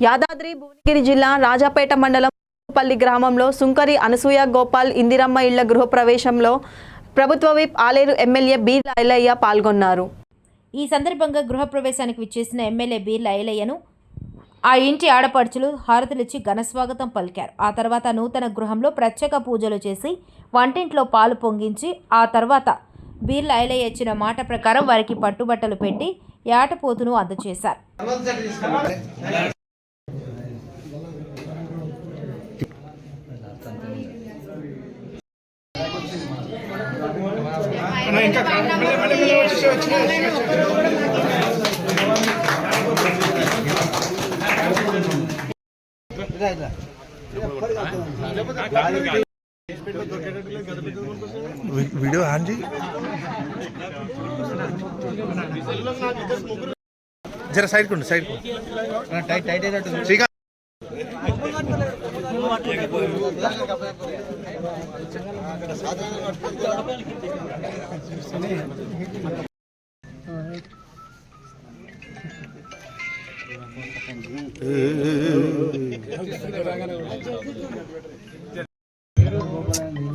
యాదాద్రి భువనగిరి జిల్లా రాజాపేట మండలం పల్లి గ్రామంలో సుంకరి అనసూయ గోపాల్ ఇందిరమ్మ ఇళ్ల గృహప్రవేశంలో ప్రభుత్వ విప్ ఆలేరు ఎమ్మెల్యే బీర్ల ఐలయ్య పాల్గొన్నారు. ఈ సందర్భంగా గృహప్రవేశానికి విచ్చేసిన ఎమ్మెల్యే బీర్ల ఐలయ్యను ఆ ఇంటి ఆడపడుచులు హారతులిచ్చి ఘనస్వాగతం పలికారు. ఆ తర్వాత నూతన గృహంలో ప్రత్యేక పూజలు చేసి వంటింట్లో పాలు పొంగించి ఆ తర్వాత బీర్ల ఐలయ్య ఇచ్చిన మాట ప్రకారం వారికి పట్టుబట్టలు పెట్టి యాటపోతును అందజేశారు. वीडियो हाँ जी जरा साइड को टाइट ठीक है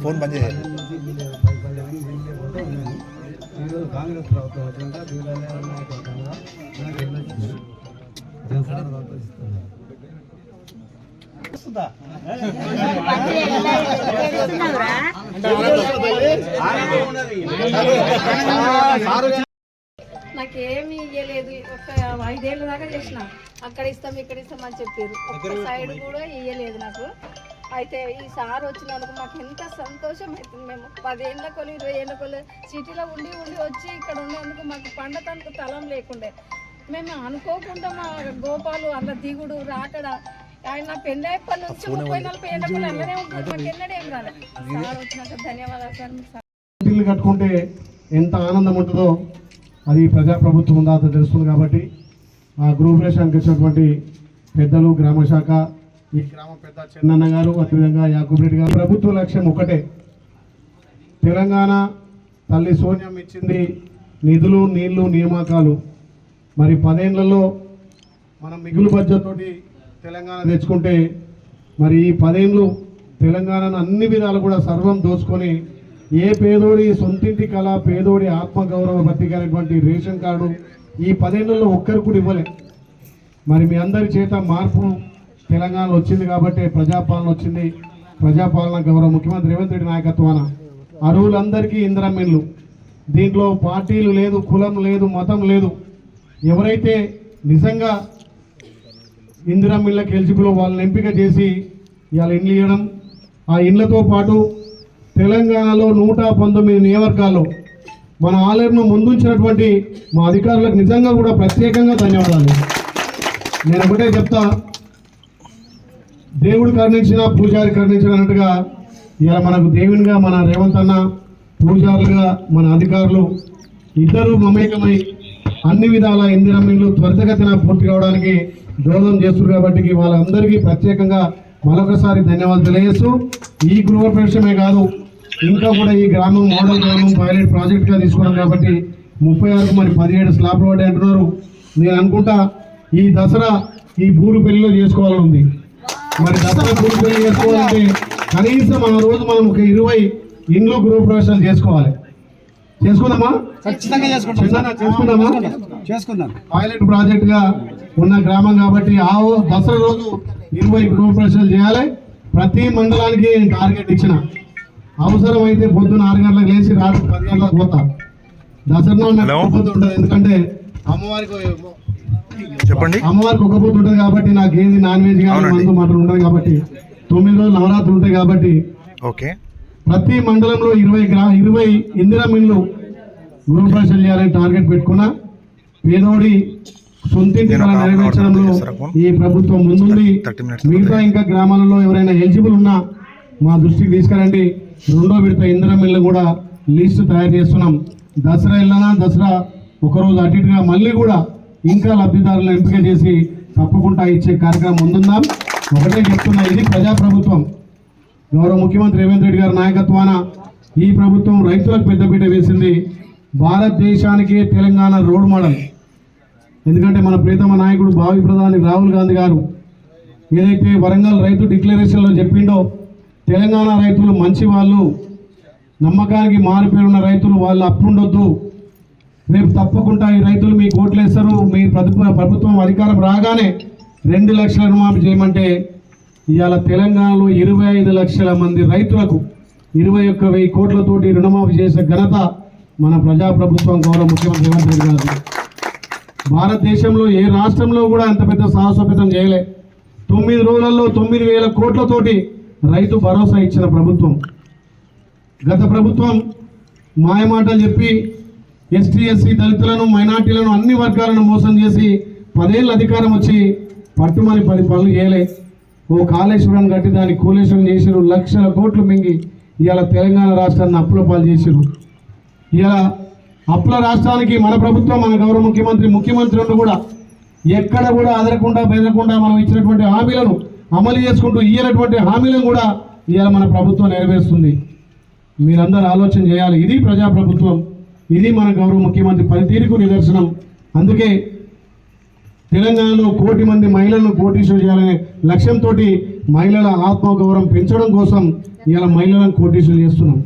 फोन बंद కాంగ్రెస్ ప్రభుత్వం నాకేమి ఇయ్యలేదు. ఒక 5 ఏళ్ళ దాకా చేసిన, అక్కడ ఇస్తాం ఇక్కడ ఇస్తాం అని చెప్పారు. ఒక్క సైడ్ కూడా ఇయ్యలేదు నాకు. అయితే ఈ సార్ వచ్చినందుకు మాకు ఎంత సంతోషం అవుతుంది. మేము 10 ఏళ్ళ కొలు 20 ఏళ్ళ కొలు సిటీలో ఉండి వచ్చి ఇక్కడ ఉండేందుకు మాకు పండతానికి తలం లేకుండే. మేము అనుకోకుండా మా గోపాలు అలా దిగుడు రాకడ ఆయన పెళ్ళైప్పటి నుంచి 30-40 ఏళ్ళ కొలు అలానే ఉంటుంది. మాకు ఎన్నడూ ఏం రాలేదు. సార్ వచ్చినాక ధన్యవాదాలు సార్. ఇల్లు కట్టుకుంటే ఎంత ఆనందం ఉంటుందో అది ప్రజాప్రభుత్వం ఉందా అంత తెలుస్తుంది. కాబట్టి ఆ గృహప్రవేశానికి వచ్చినటువంటి పెద్దలు, గ్రామ శాఖ, ఈ గ్రామ పెద్ద చెన్నన్న గారు, అదేవిధంగా యాకూబ్ రెడ్డి గారు, ప్రభుత్వ లక్ష్యం ఒకటే, తెలంగాణ తల్లి సోనియం ఇచ్చింది నిధులు, నీళ్లు, నియామకాలు. మరి 10 ఏళ్లలో మనం మిగులు బడ్జెట్ తోటి తెలంగాణ తెచ్చుకుంటే మరి ఈ 10 ఏళ్ళు తెలంగాణను అన్ని విధాలు కూడా సర్వం దోచుకొని ఏ పేదోడి సొంతింటి కళ, పేదోడి ఆత్మగౌరవ బతికైనటువంటి రేషన్ కార్డు ఈ 10 ఏళ్లలో ఒక్కరు కూడా ఇవ్వలే. మరి మీ అందరి చేత మార్పు తెలంగాణలో వచ్చింది కాబట్టి ప్రజాపాలన వచ్చింది. ప్రజాపాలన గౌరవ ముఖ్యమంత్రి రేవంత్ రెడ్డి నాయకత్వాన అర్హులందరికీ ఇందిరమ్మ ఇల్లు. దీంట్లో పార్టీలు లేదు, కులం లేదు, మతం లేదు. ఎవరైతే నిజంగా ఇందిరమ్మ ఇళ్ళకి ఎలిజిబుల్ వాళ్ళని ఎంపిక చేసి ఇవాళ ఇండ్లు ఇవ్వడం, ఆ ఇండ్లతో పాటు తెలంగాణలో 119 నియోజకవర్గాల్లో మన ఆలయంను ముందుంచినటువంటి మా అధికారులకు నిజంగా కూడా ప్రత్యేకంగా ధన్యవాదాలు. నేను ఒకటే చెప్తా, దేవుడు కరుణించిన పూజారి కరుణించిన అన్నట్టుగా ఇలా మనకు దేవునిగా మన రేవంత్ అన్న, పూజారులుగా మన అధికారులు ఇద్దరు మమేకమై అన్ని విధాల ఇందిరమ్మ ఇల్లు త్వరితగతిన పూర్తి కావడానికి దోహదం చేస్తున్నారు. కాబట్టి వాళ్ళందరికీ ప్రత్యేకంగా మరొకసారి ధన్యవాదాలు తెలియజేస్తూ, ఈ గృహప్రవేశమే కాదు ఇంకా కూడా ఈ గ్రామం మోడల్ గ్రామం పైలట్ ప్రాజెక్ట్గా తీసుకున్నాం కాబట్టి 36కు మరి 17 స్లాబ్లు పడ్డాయి అంటున్నారు. నేను అనుకుంటా ఈ దసరా ఈ బూరు పెళ్లిలో చేసుకోవాలని ఉంది. మరి దసరా బూరు పెళ్లి చేసుకోవాలంటే కనీసం ఆ రోజు మనం ఒక 20 ఇండ్లు గృహప్రవేశాలు చేసుకోవాలి. చేసుకుందామా? ఖచ్చితంగా చేసుకుందాం. పైలట్ ప్రాజెక్ట్గా ఉన్న గ్రామం కాబట్టి ఆ దసరా రోజు 20 గృహప్రవేశాలు చేయాలి. ప్రతి మండలానికి టార్గెట్ ఇచ్చిన, అవసరమైతే పొద్దున్న 6 గంటలకు లేచి రాత్రి 10 గంటలకు పోతా. దసరా ఉంటుంది, ఎందుకంటే అమ్మవారికి ఒక పొద్దు ఉంటుంది కాబట్టి నాకు ఏది నాన్ వెజ్ కానీ మందు మటన్ ఉంటుంది కాబట్టి 9 రోజులు నవరాత్రులు ఉంటాయి కాబట్టి ప్రతి మండలంలో 20 ఇందిరమ్మ ఇల్లు గృహప్రవేశాలు చేయాలని టార్గెట్ పెట్టుకున్నా. పేదోడి సొంతింటి కళ నెరవేర్చడంలో ఈ ప్రభుత్వం ముందుంది. మిగతా ఇంకా గ్రామాలలో ఎవరైనా ఎలిజిబుల్ ఉన్నా మా దృష్టికి తీసుకురండి. 2వ విడత ఇందిరమ్మ ఇల్లు కూడా లిస్టు తయారు చేస్తున్నాం. దసరా వెళ్ళినా దసరా ఒకరోజు అటు ఇటుగా మళ్ళీ కూడా ఇంకా లబ్ధిదారులను ఎంపిక చేసి తప్పకుండా ఇచ్చే కార్యక్రమం ముందుందాం. ఒకటే చెప్తున్నా, ఇది ప్రజాప్రభుత్వం. గౌరవ ముఖ్యమంత్రి రేవంత్ రెడ్డి గారి నాయకత్వాన ఈ ప్రభుత్వం రైతులకు పెద్దపీట వేసింది. భారతదేశానికి తెలంగాణ రోడ్ మోడల్. ఎందుకంటే మన ప్రియతమ నాయకుడు భావి ప్రధాని రాహుల్ గాంధీ గారు ఏదైతే వరంగల్ రైతు డిక్లరేషన్లో చెప్పిండో తెలంగాణ రైతులు మంచి వాళ్ళు, నమ్మకానికి మారిపోయిన రైతులు, వాళ్ళు అప్పుండొద్దు, రేపు తప్పకుండా ఈ రైతులు మీకు ఓట్లేస్తారు, మీ ప్రభుత్వం అధికారం రాగానే 2 లక్షల రుణమాఫీ చేయమంటే ఇవాళ తెలంగాణలో 25 లక్షల మంది రైతులకు 21,000 కోట్లతోటి రుణమాఫీ చేసే ఘనత మన ప్రజాప్రభుత్వం గౌరవ ముఖ్యమంత్రి రేవంత్ రెడ్డి గారు. భారతదేశంలో ఏ రాష్ట్రంలో కూడా అంత పెద్ద సాహసోపేతం చేయలే. 9 రోజులలో 9,000 కోట్లతోటి రైతు భరోసా ఇచ్చిన ప్రభుత్వం. గత ప్రభుత్వం మాయమాటలు చెప్పి ఎస్టీ ఎస్సీ దళితులను మైనార్టీలను అన్ని వర్గాలను మోసం చేసి 10 ఏళ్ళ అధికారం వచ్చి పట్టుమని 10 పనులు చేయలే. ఓ కాళేశ్వరం కట్టి దాన్ని కూలేశ్వరం చేసిరు, లక్షల కోట్లు మింగి ఇవాళ తెలంగాణ రాష్ట్రాన్ని అప్పుల పాలు చేసిరు. ఇవాళ అప్పుల రాష్ట్రానికి మన ప్రభుత్వం, మన గౌరవ ముఖ్యమంత్రులు కూడా ఎక్కడ కూడా అదరకుండా బెదరకుండా మనం ఇచ్చినటువంటి హామీలను అమలు చేసుకుంటూ ఇయ్యనటువంటి హామీలను కూడా ఇవాళ మన ప్రభుత్వం నెరవేరుస్తుంది. మీరందరూ ఆలోచన చేయాలి. ఇది ప్రజాప్రభుత్వం, ఇది మన గౌరవ ముఖ్యమంత్రి పనితీరుకు నిదర్శనం. అందుకే తెలంగాణలో 1 కోటి మంది మహిళలను కోటీశ్వరు చేయాలనే లక్ష్యంతో మహిళల ఆత్మగౌరవం పెంచడం కోసం ఇవాళ మహిళలను కోటీశ్వరు చేస్తున్నాం.